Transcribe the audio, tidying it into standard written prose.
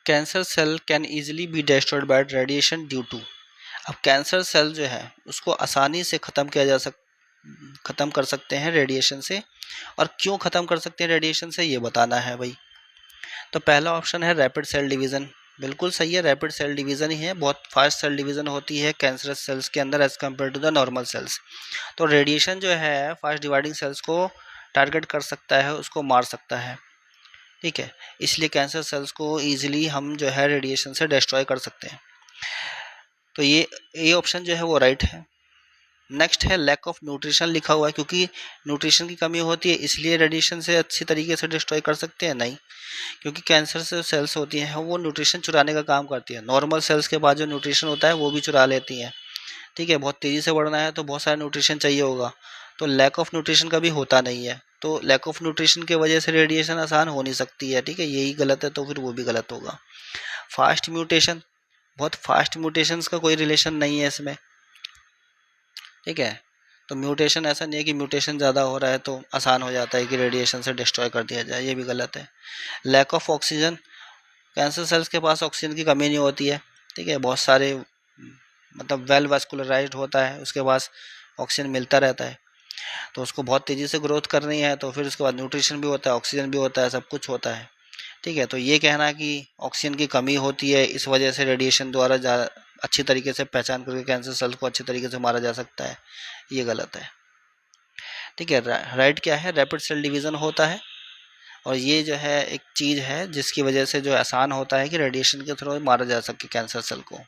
Cancer cell can easily be destroyed by radiation due to. अब cancer cell जो है उसको आसानी से ख़त्म कर सकते हैं रेडिएशन से। और क्यों ख़त्म कर सकते हैं रेडिएशन से, ये बताना है भाई। तो पहला ऑप्शन है रैपिड सेल डिवीज़न। बिल्कुल सही है, रैपिड सेल डिवीज़न ही है। बहुत फास्ट सेल डिवीज़न होती है कैंसरस सेल्स के अंदर as compare to the normal cells. तो रेडिएशन जो है फास्ट डिवाइडिंग सेल्स को टारगेट कर सकता है, उसको मार सकता है। ठीक है, इसलिए कैंसर सेल्स को ईजिली हम जो है रेडिएशन से डिस्ट्रॉय कर सकते हैं। तो ये ऑप्शन जो है वो राइट है। नेक्स्ट है लैक ऑफ न्यूट्रिशन लिखा हुआ है, क्योंकि न्यूट्रिशन की कमी होती है इसलिए रेडिएशन से अच्छी तरीके से डिस्ट्रॉय कर सकते हैं, नहीं। क्योंकि कैंसर से सेल्स होती हैं वो न्यूट्रिशन चुराने का काम करती है। नॉर्मल सेल्स के बाद जो न्यूट्रिशन होता है वो भी चुरा लेती हैं। ठीक है, बहुत तेज़ी से बढ़ना है तो बहुत सारा न्यूट्रिशन चाहिए होगा, तो लैक ऑफ न्यूट्रिशन कभी होता नहीं है। तो लैक ऑफ न्यूट्रिशन की वजह से रेडिएशन आसान हो नहीं सकती है। ठीक है, यही गलत है, तो फिर वो भी गलत होगा। फास्ट म्यूटेशन, बहुत फास्ट म्यूटेशंस का कोई रिलेशन नहीं है इसमें। ठीक है, तो म्यूटेशन ऐसा नहीं है कि म्यूटेशन ज़्यादा हो रहा है तो आसान हो जाता है कि रेडिएशन से डिस्ट्रॉय कर दिया जाए, ये भी गलत है। Lack of oxygen, cancer cells के पास ऑक्सीजन की कमी नहीं होती है। ठीक है, बहुत सारे मतलब वेल वास्कुलराइज्ड होता है, उसके पास ऑक्सीजन मिलता रहता है। तो उसको बहुत तेज़ी से ग्रोथ करनी है तो फिर उसके बाद न्यूट्रिशन भी होता है, ऑक्सीजन भी होता है, सब कुछ होता है। ठीक है, तो ये कहना कि ऑक्सीजन की कमी होती है इस वजह से रेडिएशन द्वारा अच्छी तरीके से पहचान करके कैंसर सेल को अच्छी तरीके से मारा जा सकता है, ये गलत है। ठीक है, राइट क्या है, रैपिड सेल डिवीज़न होता है। और ये जो है एक चीज़ है जिसकी वजह से जो आसान होता है कि रेडिएशन के थ्रू मारा जा सके कैंसर सेल को।